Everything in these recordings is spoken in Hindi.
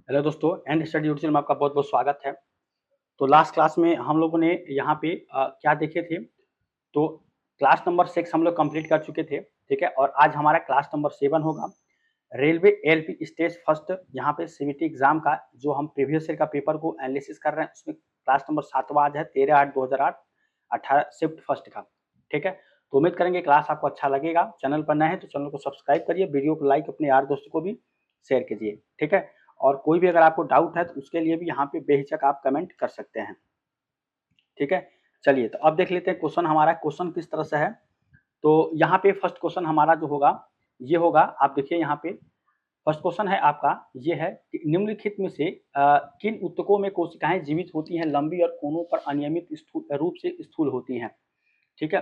हेलो दोस्तों, एंड स्टडी यूट्यूब में आपका बहुत बहुत स्वागत है। तो लास्ट क्लास में हम लोगों ने यहाँ पे क्या देखे थे। तो क्लास नंबर 6 हम लोग कंप्लीट कर चुके थे, ठीक है। और आज हमारा क्लास नंबर 7 होगा। रेलवे एलपी स्टेज फर्स्ट, यहाँ पे सीबीटी एग्जाम का जो हम प्रीवियस ईयर का पेपर को एनालिसिस कर रहे हैं, उसमें क्लास नंबर 7वां आज है 13/8/2008 18 शिफ्ट फर्स्ट का, ठीक है। तो उम्मीद करेंगे क्लास आपको अच्छा लगेगा। चैनल पर नए हैं तो चैनल को सब्सक्राइब करिए, वीडियो को लाइक अपने यार दोस्तों को भी शेयर कीजिए, ठीक है। और कोई भी अगर आपको डाउट है तो उसके लिए भी यहाँ पे बेहिचक आप कमेंट कर सकते हैं, ठीक है। चलिए तो अब देख लेते हैं क्वेश्चन हमारा क्वेश्चन किस तरह से है। तो यहाँ पे फर्स्ट क्वेश्चन हमारा जो होगा ये होगा, आप देखिए यहाँ पे फर्स्ट क्वेश्चन है आपका, ये है कि निम्नलिखित में से किन ऊतकों में कोशिकाएं जीवित होती हैं, लंबी और कोनों पर अनियमित रूप से स्थूल होती हैं, ठीक है।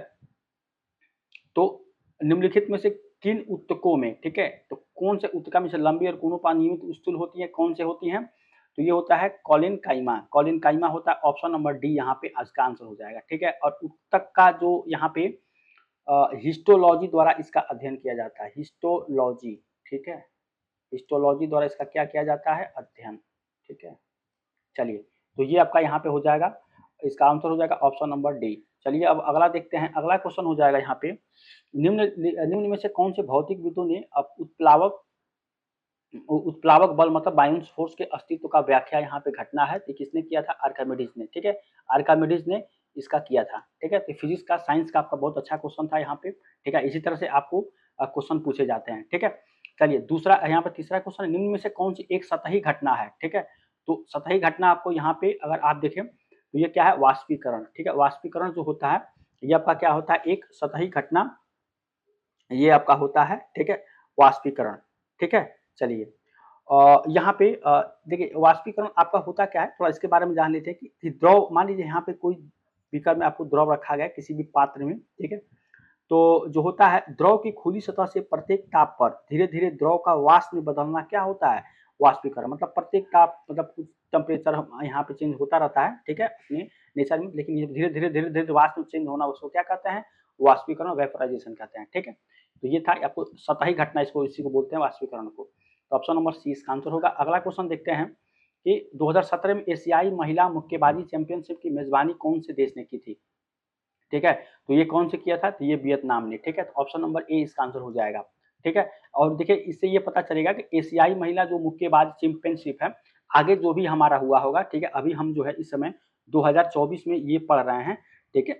तो निम्नलिखित में से किन ऊतकों में, ठीक है, तो कौन से ऊतका में से लंबी और कोनों पर अनियमित स्थूल होती है, कौन से होती हैं। तो ये होता है कॉलिन काइमा, कॉलिन काइमा होता है। ऑप्शन नंबर डी यहाँ पे आज का आंसर हो जाएगा, ठीक है। और ऊतक का जो यहाँ पे हिस्टोलॉजी द्वारा इसका अध्ययन किया जाता है, हिस्टोलॉजी, ठीक है। हिस्टोलॉजी द्वारा इसका क्या किया जाता है, अध्ययन, ठीक है। चलिए तो ये आपका यहाँ पे हो जाएगा, इसका आंसर हो जाएगा ऑप्शन नंबर डी। चलिए अब अगला देखते हैं, अगला क्वेश्चन हो जाएगा यहाँ पे, निम्न निम्न में से कौन से भौतिक विदों ने उत्प्लावक उत्प्लावक बल मतलब बायोन्स फोर्स के अस्तित्व का व्याख्या यहाँ पे घटना है, तो किसने किया था, आर्किमिडीज ने, ठीक है। आर्किमिडीज ने इसका किया था, ठीक है। तो फिजिक्स का साइंस का आपका बहुत अच्छा क्वेश्चन था यहाँ पे, ठीक है। इसी तरह से आपको क्वेश्चन पूछे जाते हैं, ठीक है। चलिए दूसरा यहाँ पे तीसरा क्वेश्चन, निम्न में से कौन सी एक सतही घटना है, ठीक है। तो सतही घटना आपको यहाँ पे अगर आप देखें तो ये क्या है, वाष्पीकरण, ठीक है। वाष्पीकरण जो होता है ये आपका क्या होता है, एक सतही घटना ये आपका होता है, ठीक है, वाष्पीकरण, ठीक है। चलिए यहाँ पे देखिए वाष्पीकरण आपका होता क्या है, थोड़ा इसके बारे में जान लेते हैं कि द्रव, मान लीजिए यहाँ पे कोई बीकर में आपको द्रव रखा गया है किसी भी पात्र में, ठीक है। तो जो होता है द्रव की खुली सतह से प्रत्येक ताप पर धीरे धीरे द्रव का वाष्प में बदलना क्या होता है, वाष्पीकरण। मतलब प्रत्येक ताप मतलब कुछ टेम्परेचर यहाँ पे चेंज होता रहता है, ठीक है, अपने नेचर में, लेकिन ये धीरे धीरे धीरे धीरे वाष्प में चेंज होना उसको क्या कहते हैं, वाष्पीकरण, वेपोराइजेशन कहते हैं, ठीक है। तो ये था आपको सतही घटना, इसको इसी को बोलते हैं वाष्पीकरण को। तो ऑप्शन नंबर सी इसका आंसर होगा। अगला क्वेश्चन देखते हैं कि 2017 में एशियाई महिला मुक्केबाजी चैंपियनशिप की मेजबानी कौन से देश ने की थी, ठीक है। तो ये कौन से किया था, तो ये वियतनाम ने, ठीक है। तो ऑप्शन नंबर ए इसका आंसर हो जाएगा, ठीक है। और देखिए इससे ये पता चलेगा कि एशियाई महिला जो मुक्केबाजी चैंपियनशिप है, आगे जो भी हमारा हुआ होगा, ठीक है, अभी हम जो है इस समय 2024 में ये पढ़ रहे हैं, ठीक है।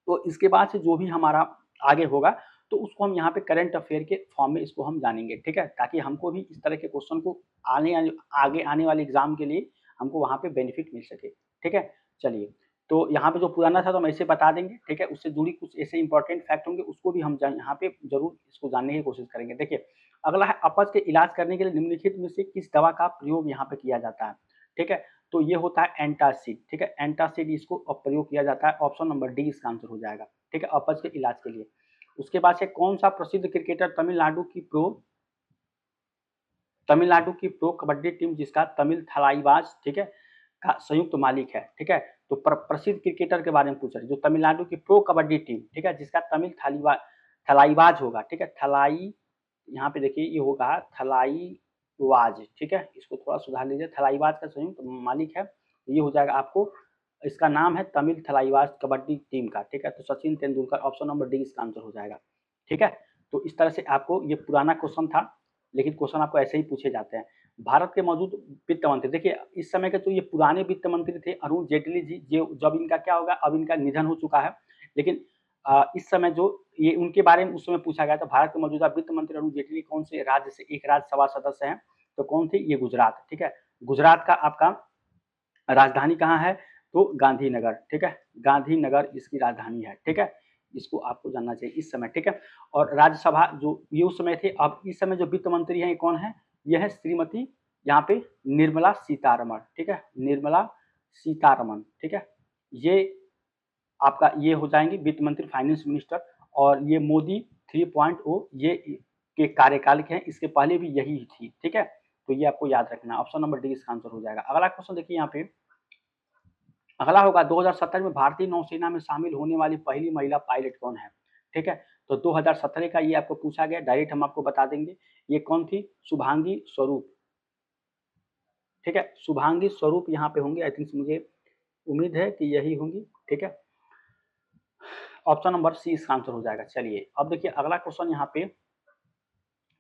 तो इसके बाद से जो भी हमारा आगे होगा तो उसको हम यहाँ पे करंट अफेयर के फॉर्म में इसको हम जानेंगे, ठीक है, ताकि हमको भी इस तरह के क्वेश्चन को आगे आने वाले एग्जाम के लिए हमको वहाँ पे बेनिफिट मिल सके, ठीक है। चलिए तो यहाँ पे जो पुराना था तो हम ऐसे बता देंगे, ठीक है। उससे जुड़ी कुछ ऐसे इंपॉर्टेंट फैक्ट होंगे उसको भी हम यहाँ पे जरूर इसको जानने की कोशिश करेंगे। देखिए अगला है, अपच के इलाज करने के लिए निम्नलिखित में से किस दवा का प्रयोग यहाँ पे किया जाता है, ठीक है। तो ये होता है एंटासिड, ठीक है। एंटासिड इसको प्रयोग किया जाता है, ऑप्शन नंबर डी इसका आंसर हो जाएगा, ठीक है, अपच के इलाज के लिए। उसके बाद से कौन सा प्रसिद्ध क्रिकेटर तमिलनाडु की प्रो कबड्डी टीम जिसका तमिल थलाईवाज, ठीक है, का संयुक्त मालिक है, ठीक है। तो प्रसिद्ध क्रिकेटर के बारे में पूछ रहे, जो तमिलनाडु की प्रो कबड्डी टीम, ठीक है, जिसका तमिल थलाईवाज होगा, ठीक है। थलाई, यहाँ पे देखिए ये होगा थलाईवाज, ठीक है, इसको थोड़ा सुधार लीजिए, थलाईवाज का संयुक्त मालिक है, ये हो जाएगा आपको, इसका नाम है तमिल थलाईवाज कबड्डी टीम का, ठीक है। तो Sachin Tendulkar, option number D इसका आंसर हो जाएगा, ठीक है। तो इस तरह से आपको ये पुराना क्वेश्चन था, लेकिन क्वेश्चन आपको ऐसे ही पूछे जाते हैं। भारत के मौजूद वित्त मंत्री, देखिए इस समय के तो ये पुराने वित्त मंत्री थे अरुण जेटली जी, जो जब इनका क्या होगा, अब इनका निधन हो चुका है, लेकिन इस समय जो ये उनके बारे में उस समय पूछा गया था, भारत के मौजूदा वित्त मंत्री अरुण जेटली कौन से राज्य से एक राज्यसभा सदस्य हैं, तो कौन थे, ये गुजरात, ठीक है। गुजरात का आपका राजधानी कहाँ है, तो गांधीनगर, ठीक है, गांधीनगर इसकी राजधानी है, ठीक है। इसको आपको जानना चाहिए इस समय, ठीक है। और राज्यसभा जो ये उस समय थे, अब इस समय जो वित्त मंत्री हैं ये कौन है, यह है श्रीमती यहाँ पे निर्मला सीतारमण, ठीक है, निर्मला सीतारमण, ठीक है। ये आपका ये हो जाएंगे वित्त मंत्री, फाइनेंस मिनिस्टर। और ये मोदी 3.0 ये के कार्यकाल के हैं, इसके पहले भी यही थी, ठीक है। तो ये आपको याद रखना, ऑप्शन नंबर डी इसका आंसर हो जाएगा। अगला क्वेश्चन देखिए यहाँ पे, अगला होगा 2017 में भारतीय नौसेना में शामिल होने वाली पहली महिला पायलट कौन है, ठीक है। तो 2017 का ये आपको पूछा गया, डायरेक्ट हम आपको बता देंगे, ये कौन थी, शुभांगी स्वरूप, ठीक है। शुभांगी स्वरूप यहाँ पे होंगे, आई थिंक मुझे उम्मीद है कि यही होंगी, ठीक है। ऑप्शन नंबर सी इसका आंसर हो जाएगा। चलिए अब देखिए अगला क्वेश्चन यहाँ पे,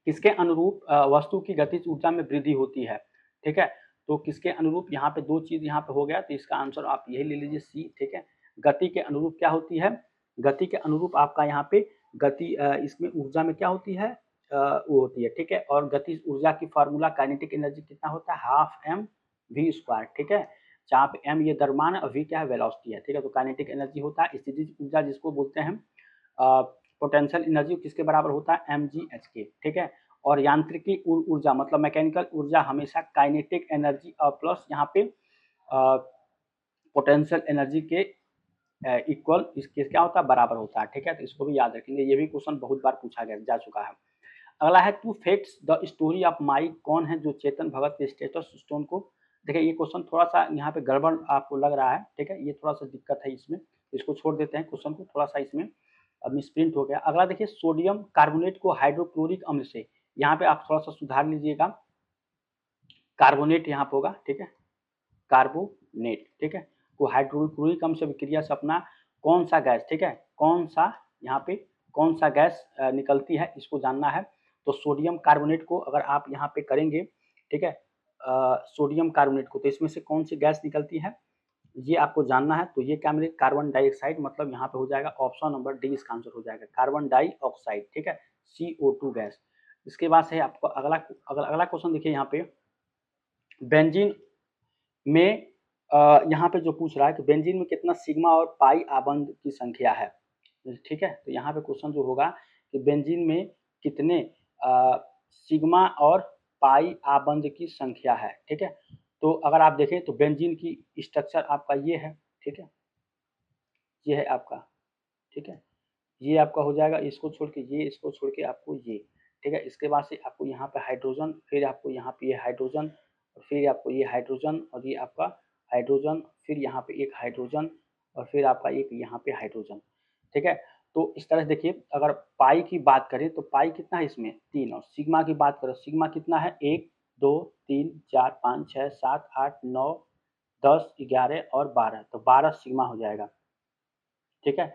किसके अनुरूप वस्तु की गतिज ऊर्जा में वृद्धि होती है, ठीक है। तो किसके अनुरूप, यहाँ पे दो चीज यहाँ पे हो गया, तो इसका आंसर आप यही ले लीजिए सी, ठीक है। गति के अनुरूप क्या होती है, गति के अनुरूप आपका यहाँ पे गति इसमें ऊर्जा में क्या होती है, वो होती है, ठीक है। और गतिज ऊर्जा की फार्मूला काइनेटिक एनर्जी कितना होता है, हाफ एम वी स्क्वायर, ठीक है। जहाँ पे एम ये द्रव्यमान है और वी क्या है, वेलोसिटी है, ठीक है। तो काइनेटिक एनर्जी होता है स्थितिज ऊर्जा जिसको बोलते हैं पोटेंशियल एनर्जी, किसके बराबर होता है, एम जी एच के, ठीक है। और यांत्रिकी ऊर्जा मतलब मैकेनिकल ऊर्जा हमेशा काइनेटिक एनर्जी और प्लस यहाँ पे पोटेंशियल एनर्जी के इक्वल इसके क्या होता है, बराबर होता है, ठीक है। तो इसको भी याद रखेंगे, ये भी क्वेश्चन बहुत बार पूछा गया जा चुका है। अगला है two facts the story of my, कौन है जो चेतन भगत के स्टेटस स्टोन को, देखिए ये क्वेश्चन थोड़ा सा यहाँ पे गड़बड़ आपको लग रहा है, ठीक है। ये थोड़ा सा दिक्कत है इसमें, इसको छोड़ देते हैं क्वेश्चन को, थोड़ा सा इसमें मिसप्रिंट हो गया। अगला देखिए सोडियम कार्बोनेट को हाइड्रोक्लोरिक अम्ल से, यहाँ पे आप थोड़ा सा सुधार लीजिएगा, कार्बोनेट यहाँ पे होगा, ठीक है, कार्बोनेट, ठीक है। को हाइड्रोक्लोरिक अम्ल से विक्रिया से अपना कौन सा गैस, ठीक है, कौन सा यहाँ पे कौन सा गैस निकलती है, इसको जानना है। तो सोडियम कार्बोनेट को अगर आप यहाँ पे करेंगे, ठीक है, सोडियम कार्बोनेट को, तो इसमें से कौन सी गैस निकलती है ये आपको जानना है। तो ये क्या मिले, कार्बन डाइऑक्साइड, मतलब यहाँ पे हो जाएगा ऑप्शन नंबर डी इसका आंसर हो जाएगा, कार्बन डाइऑक्साइड, ठीक है, CO2 गैस। इसके बाद से आपको अगला क्वेश्चन देखिए यहाँ पे, बेंजीन में यहाँ पे जो पूछ रहा है कि बेंजीन में कितना सिग्मा और पाई आबंध की संख्या है, ठीक है। तो यहाँ पे क्वेश्चन जो होगा कि बेंजीन में कितने सिग्मा और पाई आबंध की संख्या है, ठीक है। तो अगर आप देखें तो बेंजीन की स्ट्रक्चर आपका ये है, ठीक है, ये है आपका, ठीक है, ये आपका हो जाएगा, इसको छोड़ के ये, इसको छोड़ के आपको ये, ठीक है। इसके बाद से आपको यहाँ पे हाइड्रोजन, फिर आपको यहाँ पे ये हाइड्रोजन, और फिर आपको ये हाइड्रोजन, और ये आपका हाइड्रोजन, फिर यहाँ पे एक हाइड्रोजन, और फिर आपका एक यहाँ पे हाइड्रोजन, ठीक है। तो इस तरह से देखिए, अगर पाई की बात करें तो पाई कितना है इसमें 3, और सिग्मा की बात करें, सिग्मा कितना है 1 2 3 4 5 6 7 8 9 10 11 और 12, तो 12 सिग्मा हो जाएगा, ठीक है।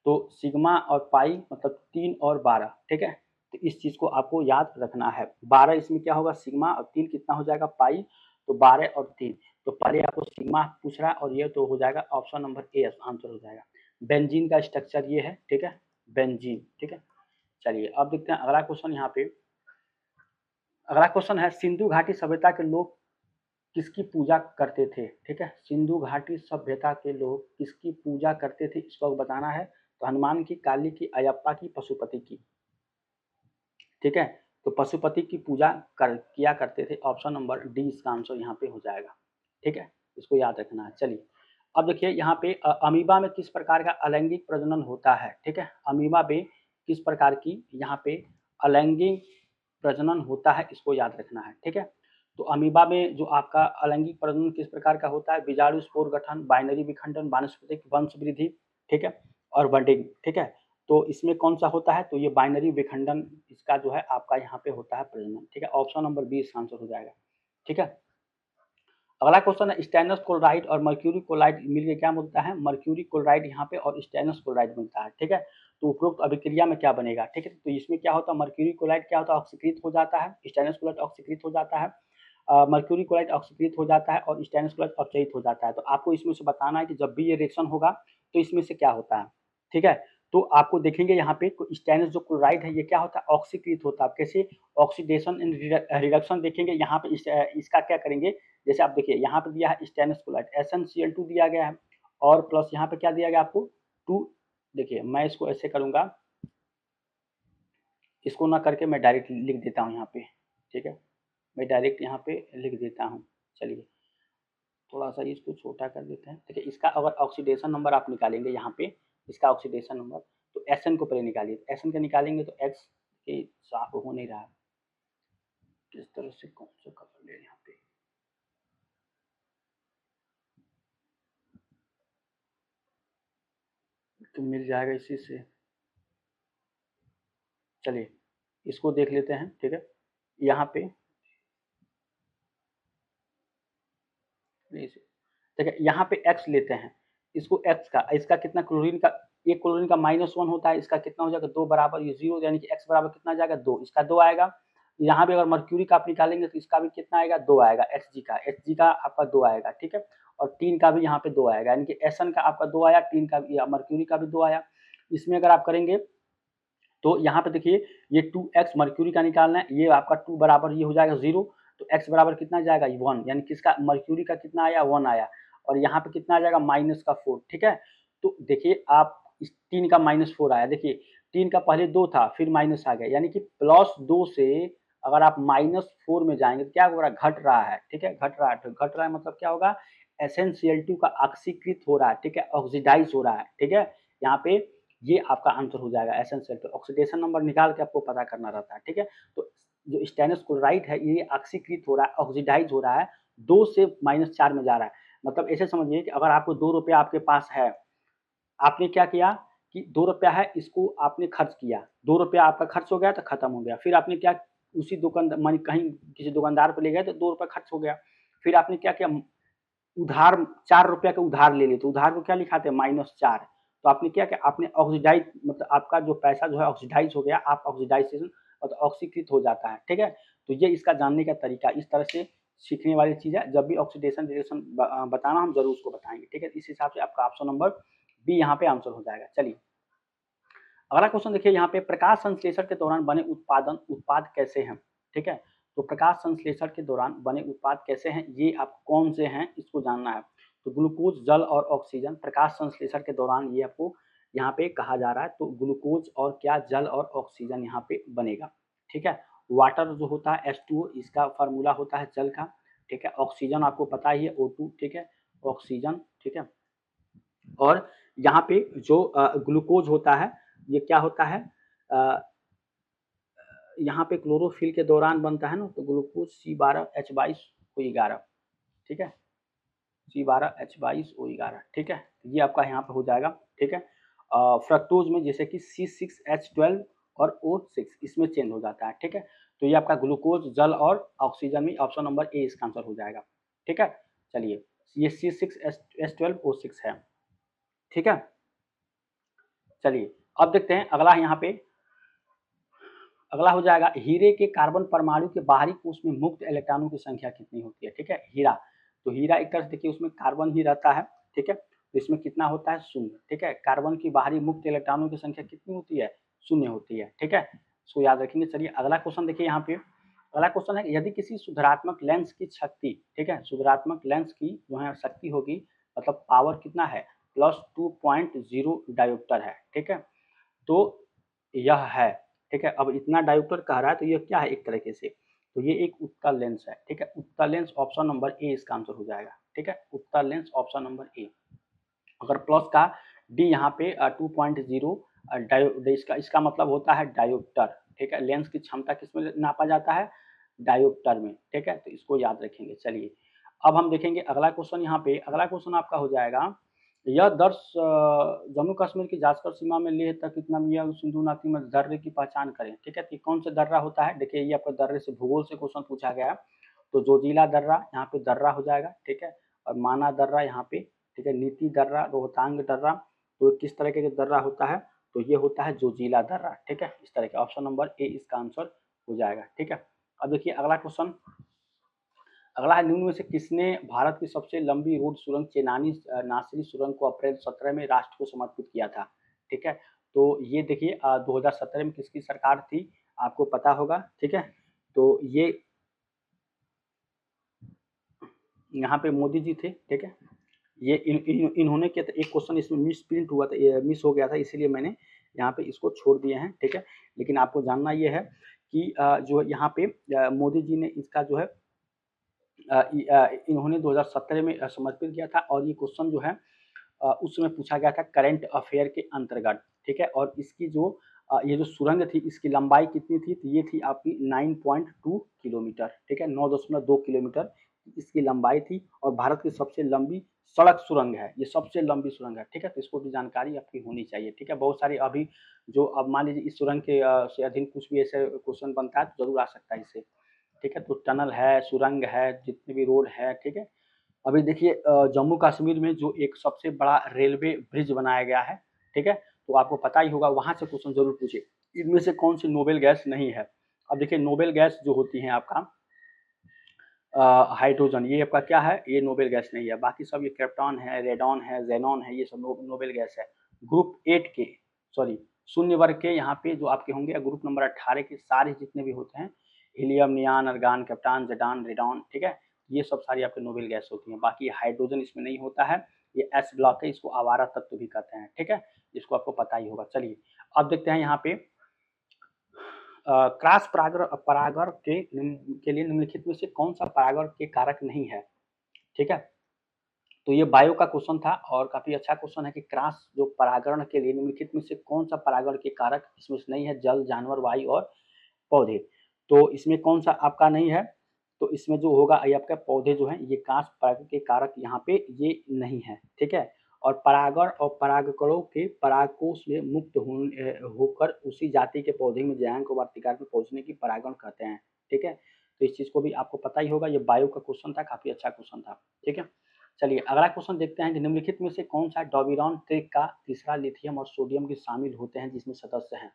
तो सिग्मा और पाई मतलब 3 और 12, ठीक है। तो इस चीज को आपको याद रखना है, 12 इसमें क्या होगा सिग्मा, और 3 कितना हो जाएगा पाई, तो 12 और 3, तो पहले आपको सिग्मा पूछ रहा है, और ये तो हो जाएगा ऑप्शन नंबर ए आंसर हो जाएगा। बेंजीन का स्ट्रक्चर ये है, ठीक है, बेंजीन, ठीक है। चलिए अब देखते हैं अगला क्वेश्चन यहाँ पे, अगला क्वेश्चन है सिंधु घाटी सभ्यता के लोग किसकी पूजा करते थे, ठीक है। सिंधु घाटी सभ्यता के लोग किसकी पूजा करते थे, इसको बताना है। तो हनुमान की, काली की, अयप्पा की, पशुपति की, ठीक है। तो पशुपति की पूजा किया करते थे, ऑप्शन नंबर डी इसका आंसर यहाँ पे हो जाएगा, ठीक है, इसको याद रखना है। चलिए अब देखिए यहाँ पे अमीबा में किस प्रकार का अलैंगिक प्रजनन होता है, ठीक है। अमीबा में किस प्रकार की यहाँ पे अलैंगिक प्रजनन होता है, इसको याद रखना है, ठीक है। तो अमीबा में जो आपका अलैंगिक प्रजनन किस प्रकार का होता है, बीजाणु स्पोर गठन, बाइनरी विखंडन, वानस्पतिक वंश वृद्धि, ठीक है, और बडिंग, ठीक है। तो इसमें कौन सा होता है, तो ये बाइनरी विखंडन इसका जो है आपका यहाँ पे होता है प्रजनन, ठीक है। ऑप्शन नंबर बी इसका आंसर हो जाएगा, ठीक है। अगला क्वेश्चन है स्टेनस क्लोराइड और मर्क्यूरी क्लोराइड मिलकर क्या मिलता है, मर्क्यूरी क्लोराइड यहाँ पे और स्टेनस क्लोराइड मिलता है, ठीक है। तो उपरोक्त अभिक्रिया में क्या बनेगा, ठीक है। तो इसमें क्या होता है, मर्क्यूरी क्लोराइड क्या होता है, ऑक्सीकृत हो जाता है, स्टेनस क्लोराइड ऑक्सीकृत हो जाता है, मर्क्यूरी क्लोराइड ऑक्सीकृत हो जाता है, और स्टेनस क्लोराइड अपचयित हो जाता है। तो आपको इसमें से बताना है कि जब भी ये रिएक्शन होगा तो इसमें से क्या होता है, ठीक है। तो आपको देखेंगे यहाँ पे स्टेनस जो क्लोराइड है ये क्या होता है, ऑक्सीकृत होता है। कैसे, ऑक्सीडेशन एंड रिडक्शन देखेंगे यहाँ पे इसका क्या करेंगे, जैसे आप देखिए यहाँ पे दिया है स्टेनस क्लोराइड SnCl2 दिया गया है, और प्लस यहाँ पे क्या दिया गया आपको 2, देखिए मैं इसको ऐसे करूंगा, इसको ना करके मैं डायरेक्ट लिख देता हूँ यहाँ पे, ठीक है, मैं डायरेक्ट यहाँ पे लिख देता हूँ। चलिए थोड़ा सा इसको छोटा कर देते हैं, ठीक है। इसका अगर ऑक्सीडेशन नंबर आप निकालेंगे यहाँ पे, इसका ऑक्सीडेशन नंबर, तो Sn को पहले निकालिए, Sn का निकालेंगे तो X के साफ हो नहीं रहा, किस तरह से कौन सा कलर ले यहाँ पे, तो मिल जाएगा इसी से। चलिए इसको देख लेते हैं, ठीक है। यहाँ पे ठीक है, यहाँ पे x लेते हैं, इसको x का, इसका कितना क्लोरीन का, एक क्लोरीन का -1 होता है, इसका कितना हो जाएगा 2 बराबर, ये 0 यानी कि x बराबर कितना आ जाएगा 2, इसका 2 आएगा। यहाँ पे अगर मर्क्यूरी का आप निकालेंगे तो इसका भी कितना आएगा 2 आएगा, Hg का आपका 2 आएगा, ठीक है, और टीन का भी यहाँ पे 2 आएगा, यानी कि Sn का आपका 2 आया, टीन का भी, मर्क्यूरी का भी 2 आया। इसमें अगर आप करेंगे तो यहाँ पे देखिए ये 2x मर्क्यूरी का निकालना है, ये आपका 2 बराबर ये हो जाएगा 0, तो x बराबर कितना जाएगा 1, यानी किसका मर्क्यूरी का कितना आया 1 आया, और यहाँ पे कितना आ जाएगा -4, ठीक है। तो देखिए आप इस 3 का -4 आया, देखिए 3 का पहले 2 था फिर माइनस आ गया, यानी कि +2 से अगर आप -4 में जाएंगे तो क्या हो रहा है, घट रहा है, ठीक है, घट रहा है, तो घट रहा है मतलब क्या होगा, SnCl2 का ऑक्सीकृत हो रहा है, ठीक है, ऑक्सीडाइज हो रहा है, ठीक है, यहाँ पे ये आपका आंसर हो जाएगा SnCl2। ऑक्सीडेशन नंबर निकाल के आपको पता करना रहता है, ठीक है। तो जो स्टेनस क्लोराइड है ये ऑक्सीकृत हो रहा है, ऑक्सीडाइज हो रहा है, 2 से -4 में जा रहा है, मतलब ऐसे समझिए कि अगर आपको 2 रुपया आपके पास है, आपने क्या किया कि 2 रुपया है, इसको आपने खर्च किया, 2 रुपया आपका खर्च हो गया तो खत्म हो गया, फिर आपने क्या, उसी दुकान मानी कहीं किसी दुकानदार पे ले गए तो 2 रुपया खर्च हो गया, फिर आपने क्या किया, उधार 4 रुपया का उधार ले लिए, तो उधार को क्या लिखाते हैं -4, तो आपने क्या किया, आपने ऑक्सीडाइज, मतलब आपका जो पैसा जो है ऑक्सीडाइज हो गया, आप ऑक्सीडाइजेशन मतलब ऑक्सीकृत हो जाता है, ठीक है। तो ये इसका जानने का तरीका, इस तरह से सीखने वाली चीज़ है, जब भी ऑक्सीडेशन रिएक्शन बताना हम जरूर उसको बताएंगे, ठीक है। इस हिसाब से आपका ऑप्शन नंबर बी यहाँ पे आंसर हो जाएगा। चलिए अगला क्वेश्चन देखिए, यहाँ पे प्रकाश संश्लेषण के दौरान बने उत्पाद कैसे हैं, ठीक है। तो प्रकाश संश्लेषण के दौरान बने उत्पाद कैसे हैं, ये आप कौन से हैं इसको जानना है। तो ग्लूकोज, जल और ऑक्सीजन प्रकाश संश्लेषण के दौरान ये आपको यहाँ पे कहा जा रहा है, तो ग्लूकोज और क्या, जल और ऑक्सीजन यहाँ पे बनेगा, ठीक है। वाटर जो होता है H2O, इसका फार्मूला होता है जल का, ठीक है। ऑक्सीजन आपको पता ही है O2, ठीक है, ऑक्सीजन, ठीक है। और यहाँ पे जो ग्लूकोज होता है ये क्या होता है, यहाँ पे क्लोरोफिल के दौरान बनता है ना, तो ग्लूकोज C12H22O11, ठीक है, C12H22O11, ठीक है, ये आपका यहाँ पे हो जाएगा, ठीक है। फ्रक्टोज में जैसे कि C6H12 और O6 इसमें चेंज हो जाता है, ठीक है। तो ये आपका ग्लूकोज, जल और ऑक्सीजन में ऑप्शन नंबर ए इसका आंसर हो जाएगा, ठीक है। चलिए ये C6H12O6 है, ठीक है। चलिए अब देखते हैं अगला, यहाँ पे अगला हो जाएगा, हीरे के कार्बन परमाणु के बाहरी कोश में मुक्त इलेक्ट्रॉनों की संख्या कितनी होती है, ठीक है। हीरा, तो हीरा एक तरह से देखिए उसमें कार्बन ही रहता है, ठीक है, तो इसमें कितना होता है 0, ठीक है। कार्बन की बाहरी मुक्त इलेक्ट्रॉनों की संख्या कितनी होती है, 0 होती है, ठीक है, इसको याद रखेंगे। चलिए अगला क्वेश्चन देखिए, यहाँ पे अगला क्वेश्चन है, यदि किसी सुधारात्मक लेंस की शक्ति, ठीक है, सुधारात्मक लेंस की जो है शक्ति होगी, मतलब पावर कितना है, +2.0 डायोप्टर है, ठीक है, तो यह है, ठीक है। अब इतना डायोप्टर कह रहा है तो ये क्या है एक तरीके से, तो ये एक उत्तल लेंस है, ठीक है, उत्तल लेंस ऑप्शन नंबर ए इसका आंसर हो जाएगा, ठीक है, उत्तल लेंस ऑप्शन नंबर ए। अगर प्लस का डी यहाँ पे 2.0 इसका मतलब होता है डायोप्टर, ठीक है, लेंस की क्षमता किसमें नापा जाता है, डायोप्टर में, ठीक है, तो इसको याद रखेंगे। चलिए अब हम देखेंगे अगला क्वेश्चन, यहाँ पे अगला क्वेश्चन आपका हो जाएगा, यह दर्श जम्मू कश्मीर की जांचकर सीमा में लेह तक इतना मियाँ सिंधु नदी में दर्रे की पहचान करें, ठीक है। तो कौन से दर्रा होता है, देखिए ये आपका दर्रे से भूगोल से क्वेश्चन पूछा गया है, तो जोजिला दर्रा यहाँ पे दर्रा हो जाएगा, ठीक है, और माना दर्रा यहाँ पे, ठीक है, नीति दर्रा, रोहतांग दर्रा, तो किस तरह के दर्रा होता है, तो ये होता है जोजिला दर्रा, ठीक है, इस तरह के ऑप्शन नंबर ए इसका आंसर हो जाएगा, ठीक है। अब देखिए अगला क्वेश्चन, अगला है, निम्न में से किसने भारत की सबसे लंबी रोड सुरंग चेनानी नासिरी सुरंग को अप्रैल 17 में राष्ट्र को समर्पित किया था, ठीक है। तो ये देखिए 2017 में किसकी सरकार थी आपको पता होगा, ठीक है, तो ये यहाँ पे मोदी जी थे, ठीक है। ये इन्होंने क्या, एक क्वेश्चन इसमें मिस प्रिंट हुआ था, मिस हो गया था, इसीलिए मैंने यहाँ पे इसको छोड़ दिए हैं, ठीक है। लेकिन आपको जानना ये है कि जो यहाँ पे मोदी जी ने इसका जो है इन्होंने 2017 में समर्पित किया था, और ये क्वेश्चन जो है उस समय पूछा गया था करंट अफेयर के अंतर्गत, ठीक है। और इसकी जो ये जो सुरंग थी इसकी लंबाई कितनी थी, तो ये थी आपकी 9.2 किलोमीटर, ठीक है, 9.2 किलोमीटर इसकी लंबाई थी, और भारत की सबसे लंबी सड़क सुरंग है, ये सबसे लंबी सुरंग है, ठीक है। तो इसको भी जानकारी आपकी होनी चाहिए, ठीक है। बहुत सारी अभी जो अब मान लीजिए इस सुरंग के से अधीन कुछ भी ऐसे क्वेश्चन बनता है तो जरूर आ सकता है इससे, ठीक है। तो टनल है, सुरंग है, जितने भी रोड है, ठीक है, अभी देखिए जम्मू कश्मीर में जो एक सबसे बड़ा रेलवे ब्रिज बनाया गया है, ठीक है, तो आपको पता ही होगा, वहां से क्वेश्चन जरूर पूछे इनमें से कौन सी नोबेल गैस नहीं है। अब देखिए नोबेल गैस जो होती है आपका हाइड्रोजन, ये आपका क्या है, ये नोबेल गैस नहीं है। बाकी सब ये क्रिप्टॉन है, रेडॉन है, जेनॉन है, ये सब नोबेल गैस है। ग्रुप 8 के, सॉरी शून्य वर्ग के यहाँ पे जो आपके होंगे ग्रुप नंबर 18 के सारे जितने भी होते हैं, हीलियम, नियान, अर्गान, कैप्टान, जेडान, रेडॉन, ठीक है, ये सब सारी आपके नोबेल गैस होती हैं। बाकी हाइड्रोजन इसमें नहीं होता है, ये एस ब्लॉक है, इसको आवारा तत्व भी कहते हैं, ठीक है, इसको आपको पता ही होगा। चलिए अब देखते हैं यहाँ पे क्रॉस परागण के लिए निम्नलिखित में से कौन सा परागण के कारक नहीं है, ठीक है। तो ये बायो का क्वेश्चन था और काफी अच्छा क्वेश्चन है कि क्रॉस जो परागण के लिए निम्नलिखित में से कौन सा परागण के कारक इसमें से नहीं है, जल, जानवर, वायु और पौधे। तो इसमें कौन सा आपका नहीं है, तो इसमें जो होगा ये आपका पौधे जो है, ये क्रॉस परागण के कारक यहाँ पे ये नहीं है, ठीक है। और परागण और परागकणों के परागकोश में मुक्त होकर उसी जाति के पौधे में जयांक वार्तिकार में पहुंचने की परागण कहते हैं, ठीक है। तो इस चीज को भी आपको पता ही होगा, ये बायो का क्वेश्चन था, काफी अच्छा क्वेश्चन था, ठीक है। चलिए अगला क्वेश्चन देखते हैं कि निम्नलिखित में से कौन सा डोबिरॉन ट्रिक का तीसरा लिथियम और सोडियम के शामिल होते हैं जिसमें सदस्य हैं,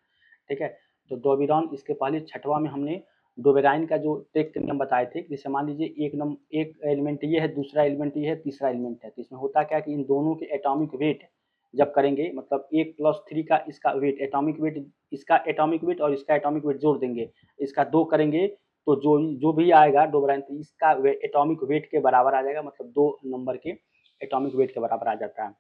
ठीक है। तो डोबिरॉन, इसके पहले छठवां में हमने डोबेराइन का जो ट्रिक के नियम बताए थे, जैसे मान लीजिए एक एलिमेंट ये है, दूसरा एलिमेंट ये है, तीसरा एलिमेंट है, तो इसमें होता क्या है कि इन दोनों के एटॉमिक वेट जब करेंगे, मतलब 1+3 का इसका वेट, एटॉमिक वेट, इसका एटॉमिक वेट और इसका एटॉमिक वेट जोड़ देंगे, इसका 2 करेंगे, तो जो जो भी आएगा डोबेराइन, तो इसका एटॉमिक वेट के बराबर आ जाएगा, मतलब 2 नंबर के एटॉमिक वेट के बराबर आ जाता है,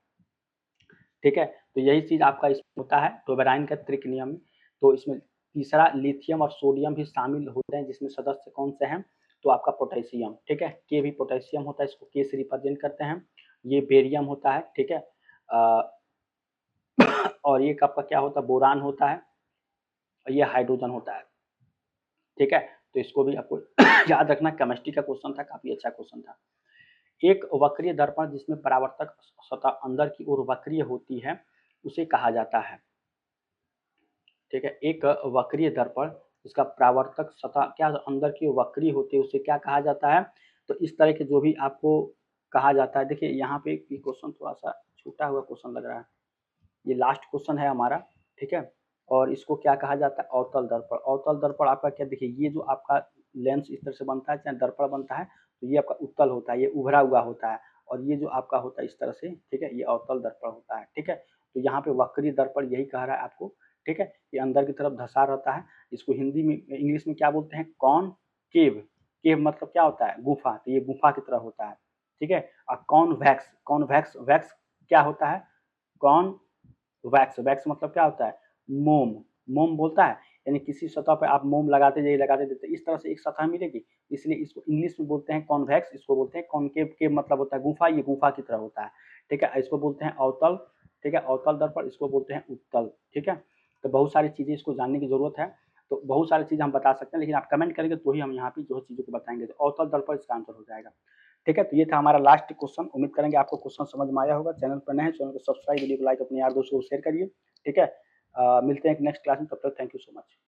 ठीक है। तो यही चीज आपका इसमें होता है डोबेराइन का त्रिक नियम में। तो इसमें तीसरा लिथियम और सोडियम भी शामिल होते हैं, जिसमें सदस्य कौन से हैं, तो आपका पोटेशियम, ठीक है, के भी पोटेशियम होता है, इसको के से रिप्रेजेंट करते हैं। ये बेरियम होता है, ठीक है, और ये आपका क्या होता है, बोरान होता है, और ये हाइड्रोजन होता है, ठीक है। तो इसको भी आपको याद रखना, केमिस्ट्री का क्वेश्चन था, काफी अच्छा क्वेश्चन था। एक वक्रीय दर्पण जिसमें परावर्तक सतह अंदर की ओर वक्रीय होती है उसे कहा जाता है, ठीक है। एक वक्रीय दर्पण जिसका परावर्तक सतह क्या अंदर की वक्रीय होती है उसे क्या कहा जाता है, तो इस तरह के जो भी आपको कहा जाता है। देखिए यहाँ पे ये क्वेश्चन थोड़ा सा छूटा हुआ क्वेश्चन लग रहा है, ये लास्ट क्वेश्चन है हमारा, ठीक है। और इसको क्या कहा जाता है, अवतल दर्पण। अवतल दर्पण आपका क्या, देखिए ये जो आपका लेंस इस तरह से बनता है, चाहे दर्पण बनता है, तो ये आपका उत्तल होता है, ये उभरा हुआ होता है, और ये जो आपका होता है इस तरह से, ठीक है, ये अवतल दर्पण होता है, ठीक है। तो यहाँ पे वक्री दर्पण यही कह रहा है आपको, ठीक है, ये अंदर की तरफ धंसा रहता है, इसको हिंदी में इंग्लिश में क्या बोलते हैं, कॉनकेव। केव मतलब क्या होता है, गुफा, तो ये गुफा की तरह होता है, ठीक है। और कॉन्वेक्स, कॉन्वेक्स वैक्स क्या होता है, कॉन वैक्स, वैक्स मतलब क्या होता है, मोम, मोम बोलता है, यानी किसी सतह पर आप मोम लगाते जाइए, लगाते देते, इस तरह से एक सतह मिलेगी, इसलिए इसको इंग्लिश में बोलते हैं कॉन्वेक्स, इसको बोलते हैं कॉनकेव। केव मतलब होता है गुफा, ये गुफा की तरह होता है, ठीक है। इसको बोलते हैं अवतल, ठीक है, अवतल दर्पण, इसको बोलते हैं उत्तल, ठीक है। तो बहुत सारी चीजें इसको जानने की जरूरत है, तो बहुत सारी चीजें हम बता सकते हैं, लेकिन आप कमेंट करेंगे तो ही हम यहाँ पे जो है चीजों को बताएंगे, तो अवतल दर्पण इसका आंसर हो जाएगा, ठीक है। तो ये था हमारा लास्ट क्वेश्चन, उम्मीद करेंगे आपको क्वेश्चन समझ में आया होगा। चैनल पर नए हैं, चैनल को सब्सक्राइब, वीडियो को लाइक, अपने यार दोस्तों को शेयर करिए, ठीक है। मिलते हैं नेक्स्ट क्लास में, तब तक थैंक यू सो मच।